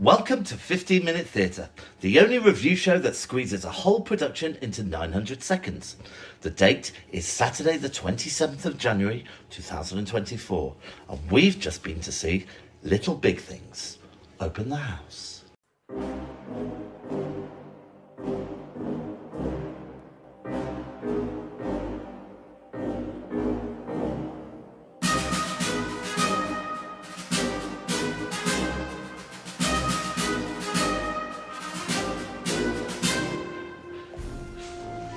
Welcome to 15 Minute Theatre, the only review show that squeezes a whole production into 900 seconds. The date is Saturday the 27th of January 2024, and we've just been to see Little Big Things. Open the house.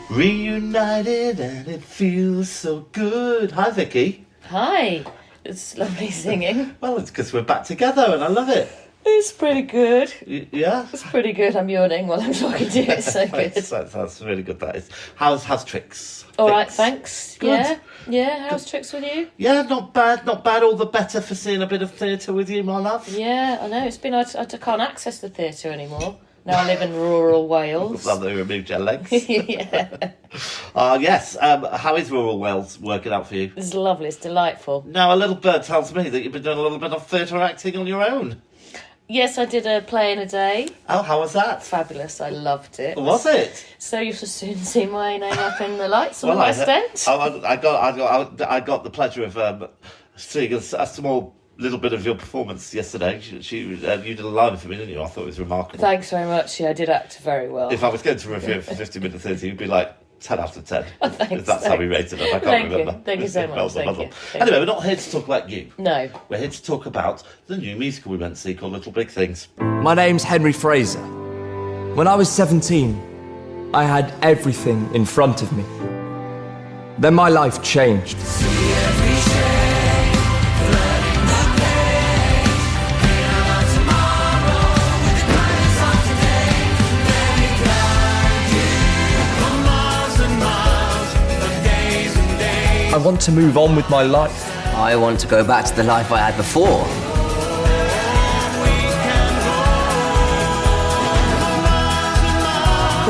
Reunited and it feels so good. Hi, Vicki. Hi. It's lovely singing. Well, it's because we're back together and I love it. It's pretty good. Yeah? It's pretty good. I'm yawning while I'm talking to you. It's so good. That's really good, that is. How's Tricks? All right, thanks. Good. Yeah. How's Tricks with you? Yeah, not bad. All the better for seeing a bit of theatre with you, my love. Yeah, I know. It's been... I can't access the theatre anymore. Now I live in rural Wales. Love that they removed your legs. Yeah. Yes. How is rural Wales working out for you? It's lovely. It's delightful. Now, a little bird tells me that you've been doing a little bit of theatre acting on your own. Yes, I did a play in a day. Oh, how was that? Fabulous. I loved it. Was it? So you shall soon see my name up in the lights on the West End. I got the pleasure of seeing a small little bit of your performance yesterday. You did a line for me, didn't you? I thought it was remarkable. Thanks very much. Yeah, I did act very well. If I was going to review it for 50 Minute Theatre, you'd be like 10 out of 10. Oh, thanks. If that's how we rated it. I can't remember. Thank you so much. Thank you. Anyway, we're not here to talk about you. No. We're here to talk about the new musical we went to see called Little Big Things. My name's Henry Fraser. When I was 17, I had everything in front of me. Then my life changed. I want to move on with my life. I want to go back to the life I had before.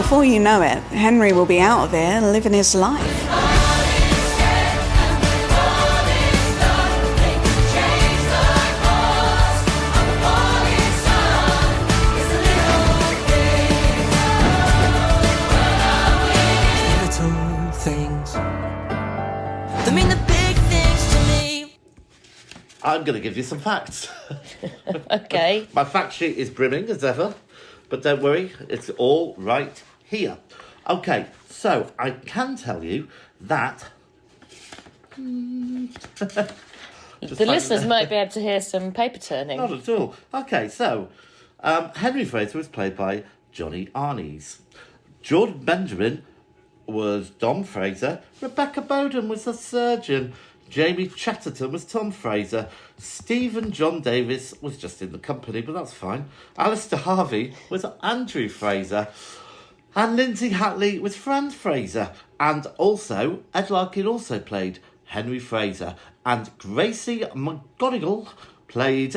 Before you know it, Henry will be out of here living his life. Little things. They mean the big things to me. I'm going to give you some facts. Okay. My fact sheet is brimming as ever, but don't worry, it's all right here. Okay, so I can tell you that... The listeners might be able to hear some paper turning. Not at all. Okay, so Henry Fraser was played by Johnny Arnes. George Benjamin was Dom Fraser. Rebecca Bowden was the surgeon. Jamie Chatterton was Tom Fraser. Stephen John Davis was just in the company, but that's fine. Alistair Harvey was Andrew Fraser. And Lindsay Hatley was Fran Fraser. And also, Ed Larkin also played Henry Fraser. And Gracie McGonigal played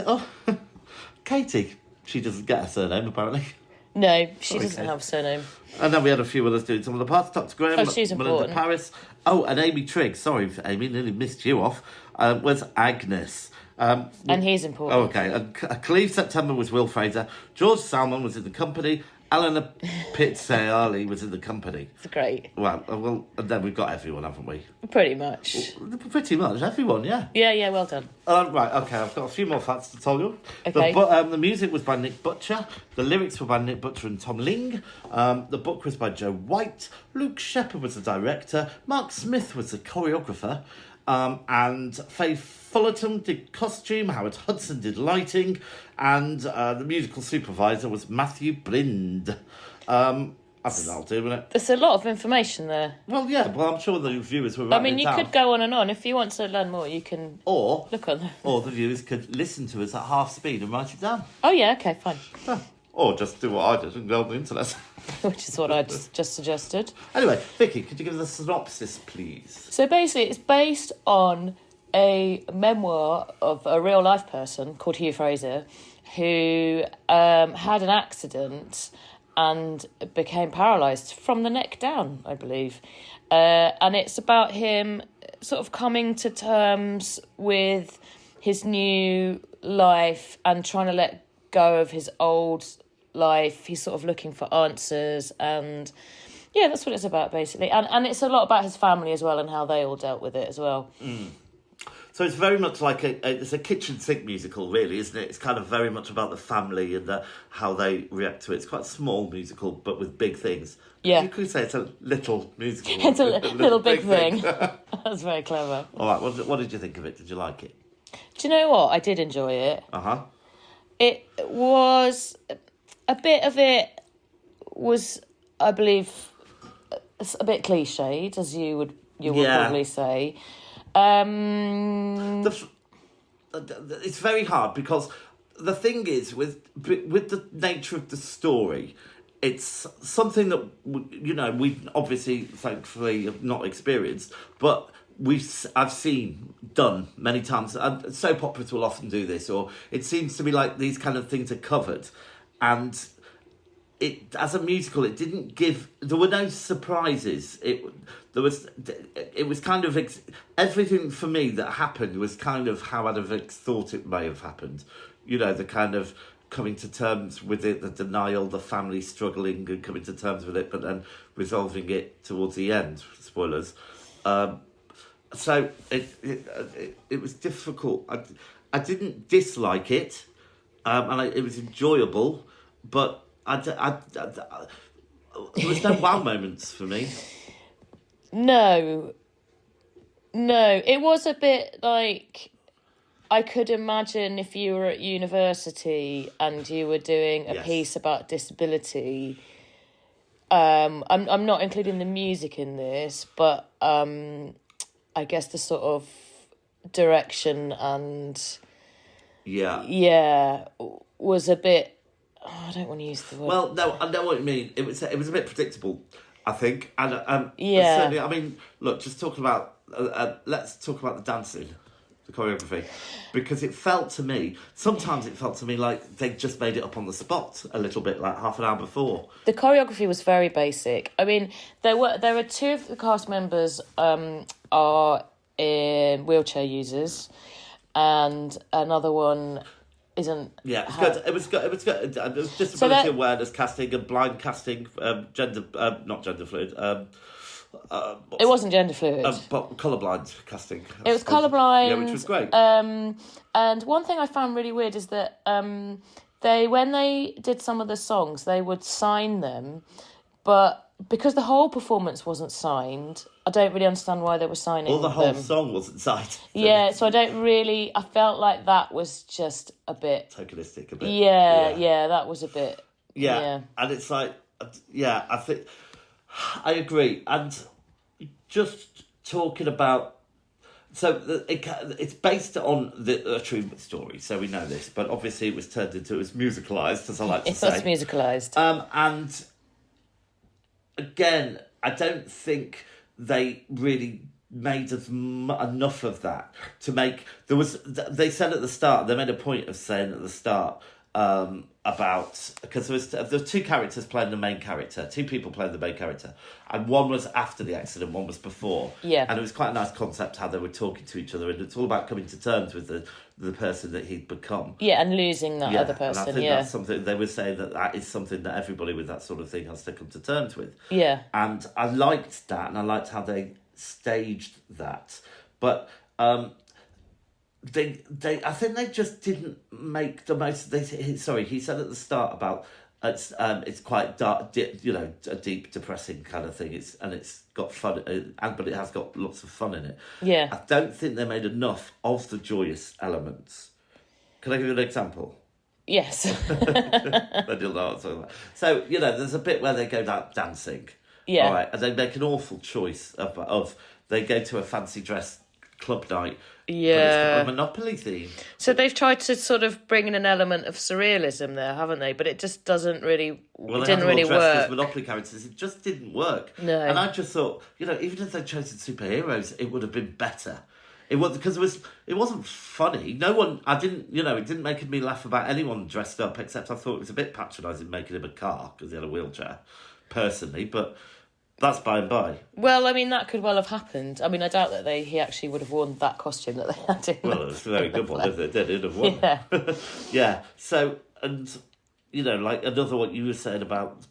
Katie. She doesn't get a surname, apparently. No, she doesn't have a surname. And then we had a few others doing some of the parts. Dr. Graham, she's Melinda important. Paris. Oh, and Amy Trigg. Sorry, Amy, nearly missed you off. Was Agnes. And he's important. Oh, okay. And Cleve September was Will Fraser. George Salmon was in the company. Eleanor Pizzaioli was in the company. It's great. Well, and then we've got everyone, haven't we? Pretty much. Pretty much everyone, yeah. Yeah, well done. Right, okay, I've got a few more facts to tell you. Okay. The music was by Nick Butcher. The lyrics were by Nick Butcher and Tom Ling. The book was by Joe White. Luke Shepherd was the director. Mark Smith was the choreographer. And Faye Fullerton did costume. Howard Hudson did lighting. And the musical supervisor was Matthew Blind. I think that'll do, won't it? There's a lot of information there. Well, yeah, I'm sure the viewers were I writing mean, it you down. could go on and on. If you want to learn more, you can look on there. Or the viewers could listen to us at half speed and write it down. Oh, yeah, okay, fine. Or just do what I did and go on the internet. Which is what I just suggested. Anyway, Vicky, could you give us a synopsis, please? So basically, it's based on a memoir of a real-life person called Hugh Fraser who had an accident and became paralysed from the neck down, I believe. And it's about him sort of coming to terms with his new life and trying to let go of his old life. He's sort of looking for answers, and yeah, that's what it's about basically. And it's a lot about his family as well and how they all dealt with it as well. So it's very much like it's a kitchen sink musical, really, isn't it? It's kind of very much about the family and how they react to it. It's quite a small musical, but with big things. Yeah. You could say it's a little musical. It's a little big thing. That's very clever. All right, what did you think of it? Did you like it? Do you know what? I did enjoy it. Uh-huh. It was... A bit of it was, I believe, a bit cliched, as you would probably say. It's very hard because the thing is with the nature of the story, it's something that we've obviously thankfully not experienced, but I've seen done many times. And soap operas will often do this, or it seems to be like these kind of things are covered, and it as a musical it didn't give. There were no surprises. It was kind of everything for me that happened was kind of how I'd have thought it may have happened. The kind of coming to terms with it, the denial, the family struggling and coming to terms with it, but then resolving it towards the end. Spoilers. So it was difficult. I didn't dislike it, and it was enjoyable, but there was no wow moments for me. No, it was a bit like I could imagine if you were at university and you were doing a piece about disability. I'm not including the music in this, but I guess the sort of direction and was a bit. I don't want to use the word. Well, no, I know what you mean. It was a bit predictable, I think, and certainly. I mean, look, just talking about let's talk about the dancing, the choreography, because sometimes it felt to me like they just made it up on the spot a little bit, like half an hour before. The choreography was very basic. I mean, there were two of the cast members are wheelchair users, and another one isn't. Yeah, it was good. It was good. It was disability awareness casting and blind casting, not gender fluid. It wasn't gender fluid. But colourblind casting. It was colourblind. Yeah, which was great. And one thing I found really weird is that when they did some of the songs, they would sign them, but because the whole performance wasn't signed, I don't really understand why they were signing them. Well, the whole song wasn't signed. Yeah, so I felt like that was just a bit... tokenistic, a bit. Yeah, that was a bit... Yeah, and it's like, I think... I agree. And just talking about... So it's based on a true story, so we know this, but obviously it was musicalised, as I like to say. It was musicalised. And again, I don't think they really made enough of that to make... They said at the start, they made a point of saying at the start... about because there were two characters playing the main character, two people playing the main character, and one was after the accident, one was before. Yeah, and it was quite a nice concept how they were talking to each other, and it's all about coming to terms with the person that he'd become. Yeah, and losing that other person. And I think that's something they were saying that is something that everybody with that sort of thing has to come to terms with. Yeah, and I liked that, and I liked how they staged that, but. I think they just didn't make the most. He said at the start about it's quite dark, a deep, depressing kind of thing. It's got fun, but it has got lots of fun in it. Yeah, I don't think they made enough of the joyous elements. Can I give you an example? Yes. They do that. So there's a bit where they go dancing. Yeah. All right, and they make an awful choice of they go to a fancy dress club night. Yeah, but it's got a Monopoly theme. So they've tried to sort of bring in an element of surrealism there, haven't they? But it just doesn't really. Well, it didn't really work. As Monopoly characters, it just didn't work. No, and I just thought, even if they'd chosen superheroes, it would have been better. It was because it wasn't funny. No one. It didn't make me laugh about anyone dressed up. Except I thought it was a bit patronising making him a car because he had a wheelchair, personally, but. That's by and by. Well, I mean, that could well have happened. I mean, I doubt that he actually would have worn that costume that they had in. Well, it's a very good one, isn't it? They'd have won. Yeah. Yeah. So, and like another what you were saying about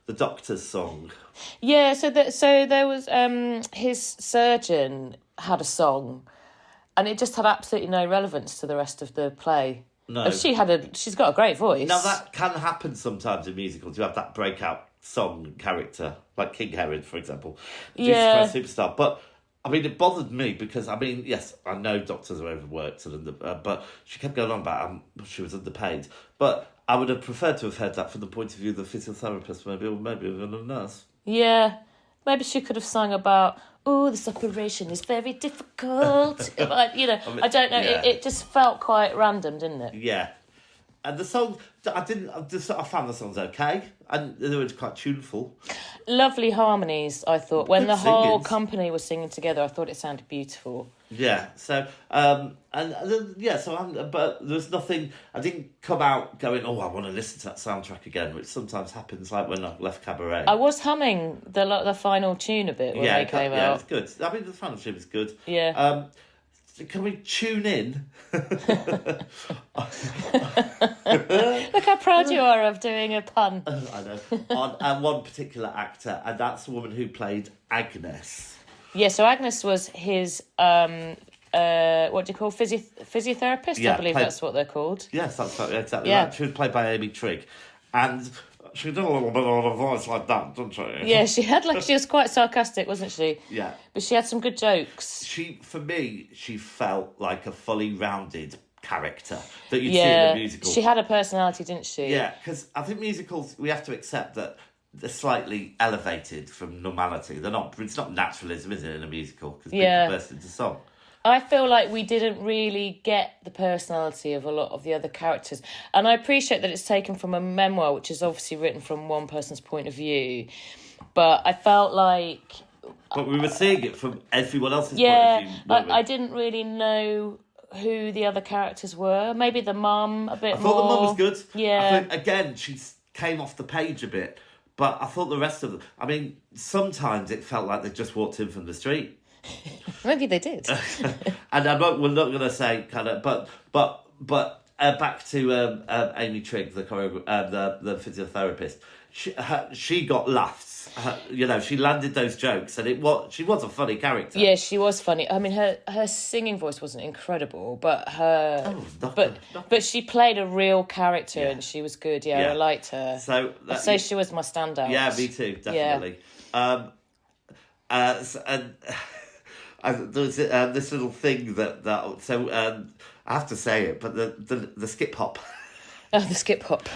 the Doctor's song. Yeah, so there was his surgeon had a song, and it just had absolutely no relevance to the rest of the play. No, And she's got a great voice. Now that can happen sometimes in musicals. You have that breakout song character, like King Herod, for example. Yeah. Jesus Christ Superstar. But I mean, it bothered me because yes, I know doctors are overworked, but she kept going on about she was underpaid. But I would have preferred to have heard that from the point of view of the physiotherapist, maybe even a nurse. Yeah, maybe she could have sung about, "Oh, this operation is very difficult." But, I don't know. Yeah. It just felt quite random, didn't it? Yeah. And the song, I found the songs okay, and they were quite tuneful. Lovely harmonies, I thought. When Good the whole singings. company was singing together, I thought it sounded beautiful. Yeah. So, but there's nothing. I didn't come out going, "Oh, I want to listen to that soundtrack again," which sometimes happens, like when I left Cabaret. I was humming the final tune a bit when they came Yeah, out. it's good. I mean, the final tune is good. Yeah. Can we tune in? Look how proud you are of doing a pun. I know. On one particular actor, and that's the woman who played Agnes. Yeah, so Agnes was his, what do you call, physiotherapist? Yeah, I believe that's what they're called. Yes, that's exactly Yeah. right. She was played by Amy Trigg. And she did a little bit of a voice like that, didn't she? Yeah, she was quite sarcastic, wasn't she? Yeah. But she had some good jokes. For me, she felt like a fully rounded character that you'd see in a musical. She had a personality, didn't she? Yeah, because I think musicals, we have to accept that they're slightly elevated from normality. It's not naturalism, is it, in a musical? Because people burst into song. I feel like we didn't really get the personality of a lot of the other characters. And I appreciate that it's taken from a memoir, which is obviously written from one person's point of view. But I felt like... But we were seeing it from everyone else's point Yeah, of view. weren't we? I didn't really know who the other characters were. Maybe the mum a bit more. I thought the mum was good. Yeah. I think, again, she came off the page a bit. But I thought the rest of them... I mean, sometimes it felt like they just walked in from the street. Maybe they did. And we're not going to say kind of... But back to Amy Trigg, the physiotherapist. She got laughs. She landed those jokes, and she was a funny character. Yeah, she was funny. I mean, her singing voice wasn't incredible, but but she played a real character, and she was good. Yeah, I liked her. So I'd say she was my standout. Yeah, me too, definitely. Yeah. There's this little thing that I have to say it, but the skip hop. Oh, the skip hop.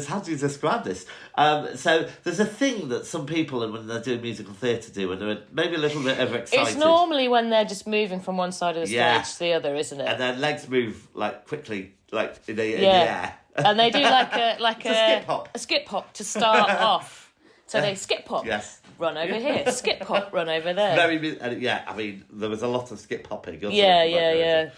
How do you describe this? So there's a thing that some people, when they're doing musical theatre, do, and they're maybe a little bit overexcited. It's normally when they're just moving from one side of the stage to the other, isn't it? And their legs move like quickly, like in the air. And they do like a skip hop to start off. So they skip hop. Yes. Run over here. Skip hop. Run over there. I mean, there was a lot of skip hopping. Yeah.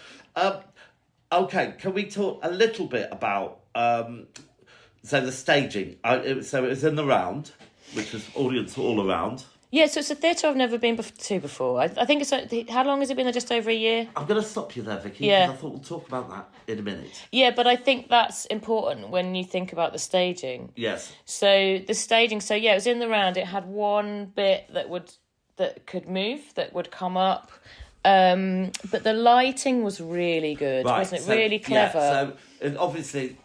Okay, can we talk a little bit about the staging? It was in the round, which was audience all around. Yeah, so it's a theatre I've never been to before. I think it's... How long has it been there? Just over a year? I'm going to stop you there, Vicky, Yeah. because I thought we'll talk about that in a minute. Yeah, but I think that's important when you think about the staging. Yes. So the staging... So, yeah, it was in the round. It had one bit that could move, that would come up. But the lighting was really good, wasn't it? Really clever. Yeah, and obviously,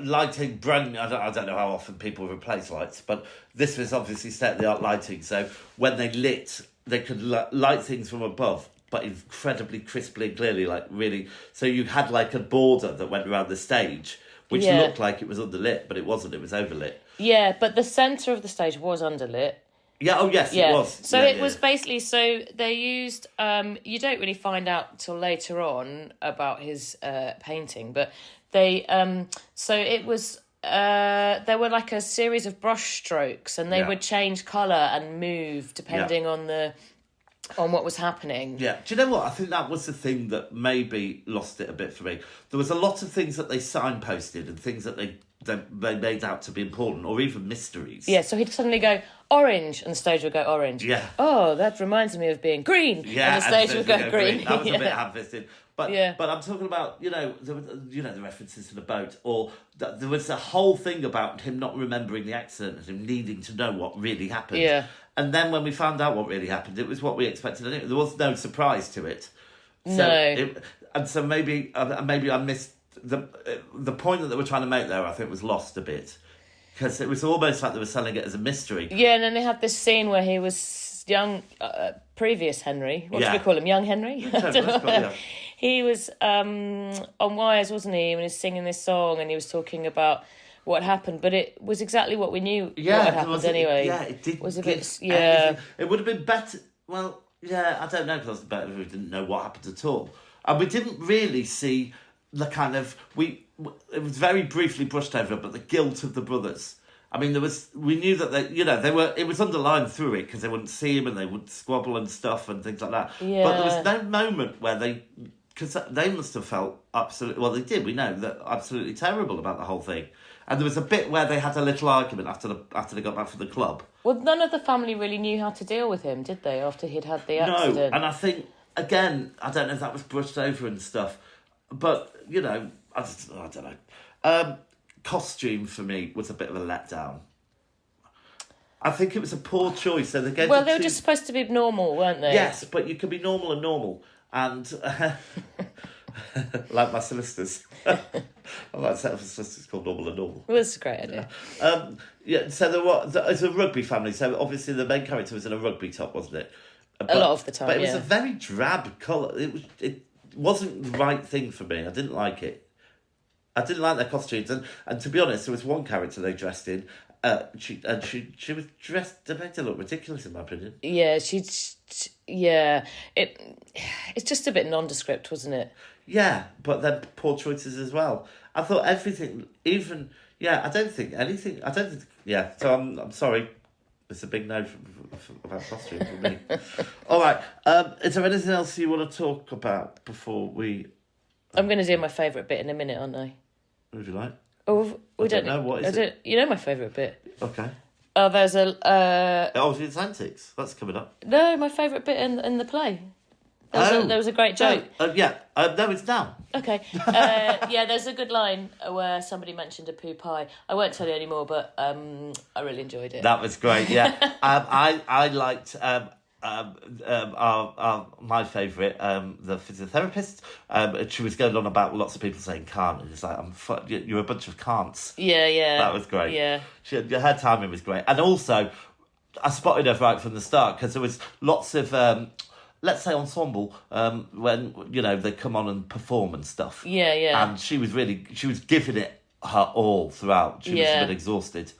lighting, brand. I don't know how often people replace lights, but this was obviously state-of-the-art lighting. So when they lit, they could light things from above, but incredibly crisply and clearly, like really. So you had like a border that went around the stage, which looked like it was underlit, but it wasn't. It was overlit. Yeah, but the centre of the stage was underlit. Yeah, oh yes, it was. So it was basically, so they used, you don't really find out till later on about his painting, but they, so it was, there were like a series of brush strokes, and they would change colour and move depending on what was happening. Yeah, do you know what? I think that was the thing that maybe lost it a bit for me. There was a lot of things that they signposted and things that they made out to be important, or even mysteries. Yeah, so he'd suddenly go orange, and the stage would go orange. Yeah. Oh, that reminds me of being green. Yeah, and the stage would go green. That was a bit ham-fisted. But Yeah. but I'm talking about the references to the boat, or there was a whole thing about him not remembering the accident and him needing to know what really happened. Yeah. And then when we found out what really happened, it was what we expected. Anyway. There was no surprise to it. So maybe I missed the point that they were trying to make there. I think was lost a bit. Because it was almost like they were selling it as a mystery. Yeah, and then they had this scene where he was young, previous Henry. What should we call him? Young Henry? I don't know. He was on wires, wasn't he? When he was singing this song and he was talking about what happened. But it was exactly what we knew what had happened anyway. Yeah, it did. Was a bit, bit, It would have been better. Well, yeah, I don't know, because it was better if we didn't know what happened at all. And we didn't really see the kind of... It was very briefly brushed over, but the guilt of the brothers. I mean, we knew that they were. It was underlined through it because they wouldn't see him and they would squabble and stuff and things like that. Yeah. But there was no moment where because they must have felt absolutely. Well, they did. We know that absolutely terrible about the whole thing. And there was a bit where they had a little argument after they got back from the club. Well, none of the family really knew how to deal with him, did they? After he'd had the accident. No, and I think again, I don't know if that was brushed over and stuff, but I don't know. Costume for me was a bit of a letdown. I think it was a poor choice. So they were just supposed to be normal, weren't they? Yes, but you can be normal and normal, and like my solicitors. I might set up a solicitors called Normal and Normal. It was a great idea. So it's a rugby family. So obviously the main character was in a rugby top, wasn't it? A lot of the time, but it was a very drab colour. It wasn't the right thing for me. I didn't like it. I didn't like their costumes, and to be honest, there was one character they dressed in. She was dressed. It made her look ridiculous, in my opinion. Yeah, it's just a bit nondescript, wasn't it? Yeah, but then poor choices as well. I thought everything, I don't think anything. So I'm sorry. It's a big no about costume for me. All right. Is there anything else you want to talk about before we? I'm going to do my favourite bit in a minute, aren't I? What would you like? Oh, we don't know. What is it? You know my favourite bit. Okay. There's a. It's Antics. That's coming up. No, my favourite bit in the play. There was a great joke. No, it's down. Okay. There's a good line where somebody mentioned a poo pie. I won't tell you anymore, but I really enjoyed it. That was great. Yeah. I liked my favourite, the physiotherapist. She was going on about lots of people saying can't, and it's like you're a bunch of can'ts. Yeah. That was great. Yeah. Her timing was great, and also I spotted her right from the start because there was lots of. Let's say ensemble, when they come on and perform and stuff. Yeah. And she was giving it her all throughout. She was a bit exhausted.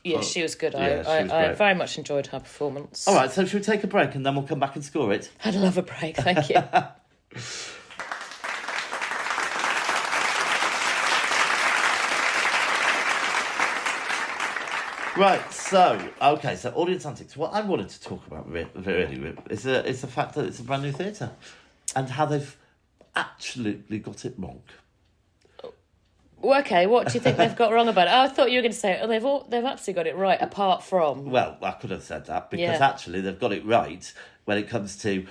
Yeah, she was good. Yeah, I very much enjoyed her performance. All right, so should we take a break and then we'll come back and score it? I'd love a break, thank you. Right, so Audience Antics. What I wanted to talk about really is the fact that it's a brand new theatre and how they've absolutely got it wrong. Well, okay, what do you think they've got wrong about it? I thought you were going to say, they've absolutely got it right, apart from... Well, I could have said that, because actually they've got it right when it comes to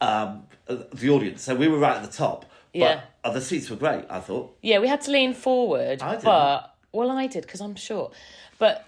the audience. So we were right at the top, but the seats were great, I thought. Yeah, we had to lean forward, I didn't. I did, because I'm short. But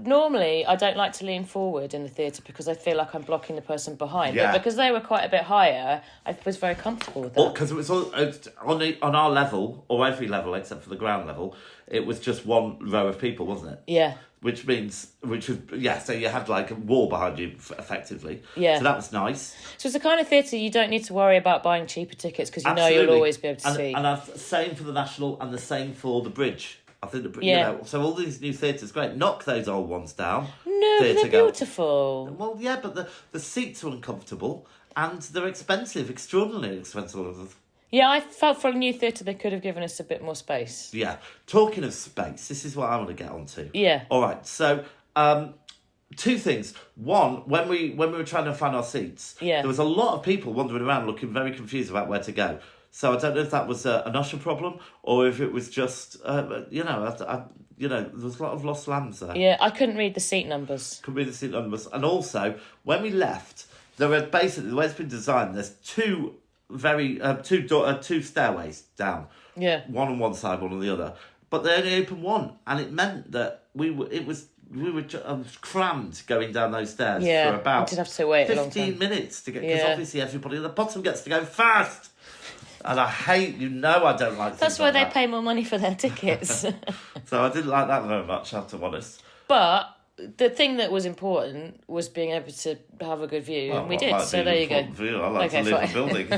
normally I don't like to lean forward in the theatre because I feel like I'm blocking the person behind. Yeah. But because they were quite a bit higher, I was very comfortable with that. Because it was all, on our level, or every level except for the ground level, it was just one row of people, wasn't it? Yeah. So you had like a wall behind you, effectively. Yeah. So that was nice. So it's the kind of theatre you don't need to worry about buying cheaper tickets because know you'll always be able to see. And same for the National and the same for the Bridge. I think so all these new theatres, great. Knock those old ones down. No, but they're beautiful. Well, yeah, but the seats are uncomfortable and they're expensive, extraordinarily expensive. Yeah, I felt for a new theatre they could have given us a bit more space. Yeah. Talking of space, this is what I want to get onto. Yeah. All right. So, two things. One, when we were trying to find our seats, there was a lot of people wandering around looking very confused about where to go. So I don't know if that was an usher problem or if it was just, there was a lot of lost lambs there. Yeah, I couldn't read the seat numbers. And also, when we left, there were basically, the way it's been designed, there's two very two stairways down. Yeah. One on one side, one on the other. But they only opened one, and it meant that we were crammed going down those stairs for about did have to wait 15 minutes to get, because Yeah. obviously everybody at the bottom gets to go first. And I hate, I don't like That's things why like they that. pay more money for their tickets. So I didn't like that very much, I have to be honest. But the thing that was important was being able to have a good view, and we I did. like So the there you go. important view. I like to leave the building.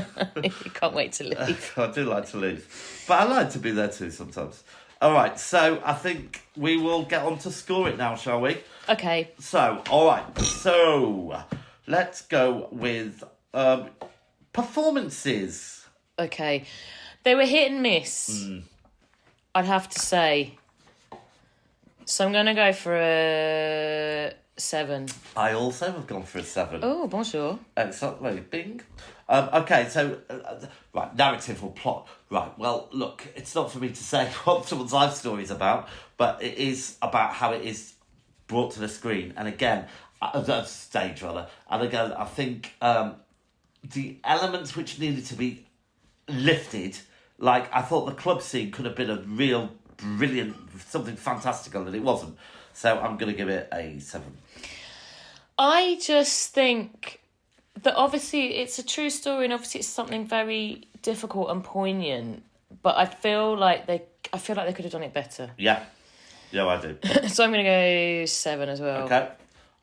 You can't wait to leave. I do like to leave. But I like to be there too sometimes. All right, so I think we will get on to score it now, shall we? Okay. So, all right. So, let's go with performances. Okay. They were hit and miss, I'd have to say. So I'm going to go for a 7. I also have gone for a 7. Oh, bonjour. Exactly. Bing. Okay, so, right, narrative or plot. Right, well, look, it's not for me to say what someone's life story is about, but it is about how it is brought to the screen. And again, stage rather. And again, I think the elements which needed to be lifted, like I thought the club scene could have been a real brilliant, something fantastical, and it wasn't. So I'm going to give it a 7. I just think that obviously it's a true story, and obviously it's something very difficult and poignant. But I feel like they could have done it better. Yeah, I do. So I'm going to go 7 as well. Okay.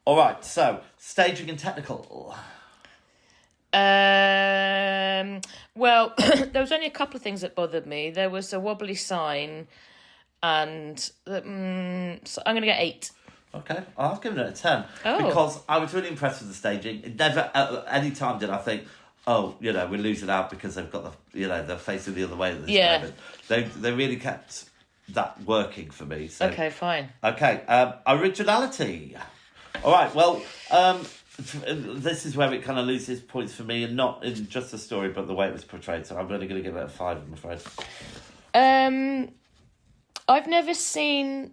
All right. So staging and technical. Well, there was only a couple of things that bothered me. There was a wobbly sign, and so I'm going to get 8. Okay, I've given it a 10 Oh. because I was really impressed with the staging. It never, at any time, did I think, oh, we're losing out because they've got they're facing the other way at this moment. They really kept that working for me. So. Okay, fine. Okay, originality. All right, well, this is where it kind of loses points for me, and not in just the story, but the way it was portrayed. So I'm only going to give it a 5, I'm afraid. I've never seen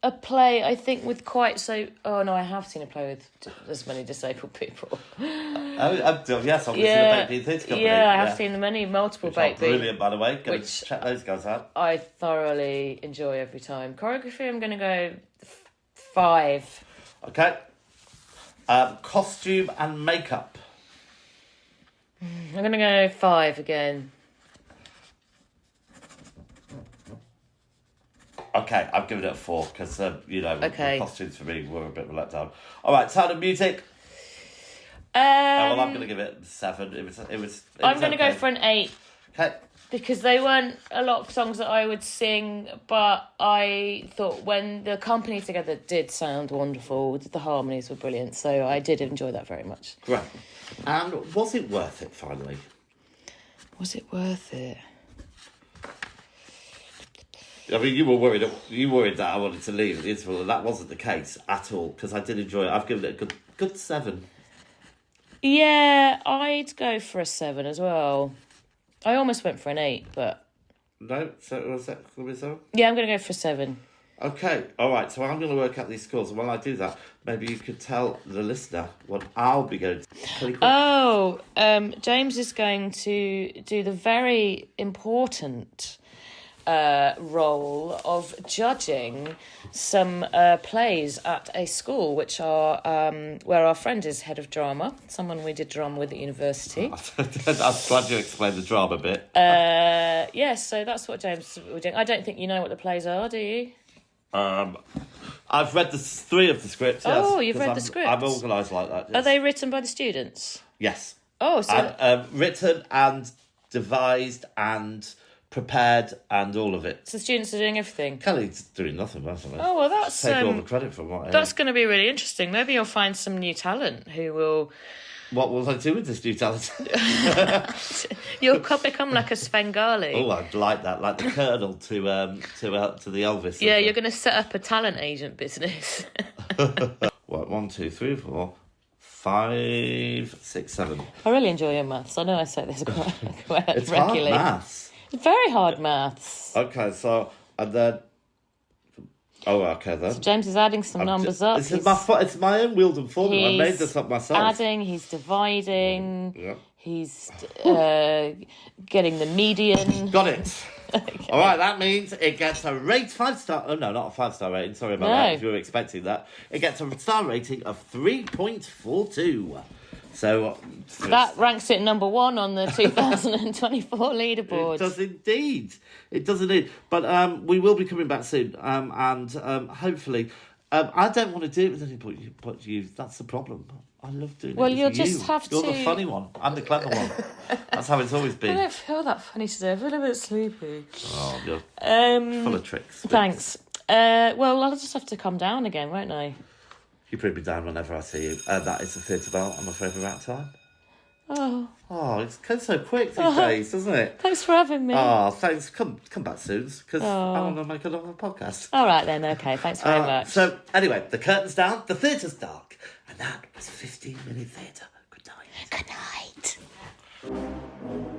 a play, I think, with quite so... Oh, no, I have seen a play with as many disabled people. Yes, obviously Yeah, the Baked Bean Theatre Company. yeah, I have seen multiple Which are Baked Bean. brilliant, by the way. Go and Which check those guys out. I thoroughly enjoy every time. Choreography, I'm going to go 5. Okay. Costume and makeup. I'm going to go 5 again. Okay, I've given it a 4 because, Okay. the costumes for me were a bit of a letdown. All right, sound of music. I'm I'm going to give it 7. It was going to go okay. for an 8. Okay. Because they weren't a lot of songs that I would sing, but I thought when the company together did sound wonderful, the harmonies were brilliant, so I did enjoy that very much. Great. And was it worth it, finally? Was it worth it? I mean, you were worried that I wanted to leave at the interval, and that wasn't the case at all, because I did enjoy it. I've given it a good 7. Yeah, I'd go for a 7 as well. I almost went for an 8, but... No? So was that going to be 7? Yeah, I'm going to go for 7. Okay, all right, so I'm going to work out these scores, and while I do that, maybe you could tell the listener what I'll be going to... Pretty quick. Oh, James is going to do the very important role of judging some plays at a school, which are where our friend is head of drama, someone we did drama with at university. I'm glad you explained the drama bit. Yes, so that's what James will do. I don't think you know what the plays are, do you? I've read 3 of the scripts. Yes, Oh, you've read the I'm scripts? organised like that. Yes. Are they written by the students? Yes. Oh, so... And, written and devised and prepared and all of it. So the students are doing everything? Kelly's doing nothing, basically. Oh, well, that's... Take all the credit from what I That's going to be really interesting. Maybe you'll find some new talent who will... What will I do with this new talent? You'll become like a Svengali. Oh, I'd like that, like the Colonel to the Elvis. Yeah, you're going to set up a talent agent business. What? 1, 2, 3, 4, 5, 6, 7. I really enjoy your maths. I know I say this quite It's regularly. hard maths. It's very hard maths. Okay, so and then. Oh, okay then. James is adding some numbers up. It's my own Wielden formula. I made this up myself. Adding, he's dividing, Yeah. He's getting the median. Got it. All right, that means it gets a 5-star. Oh no, not a 5-star rating. Sorry about that. If you were expecting that, it gets a star rating of 3.42. So that ranks it number 1 on the 2024 leaderboard. It does indeed. It does indeed. But we will be coming back soon, and hopefully, I don't want to do it with anybody but you. That's the problem. I love doing it. Well, with you'll you. just have You're to. the funny one. I'm the clever one. That's how it's always I been. don't feel that funny today. I feel a bit sleepy. Oh, you're full of tricks. Thanks. Well, I'll just have to calm down again, won't I? You bring me down whenever I see you. That is the theatre bell. I'm afraid we're out of time. Oh, it goes so quick these days, doesn't it? Thanks for having me. Oh, thanks. Come back soon, because I want to make another podcast. All right then. Okay. Thanks very much. So anyway, the curtain's down, the theatre's dark, and that was 15-minute theatre. Good night. Good night.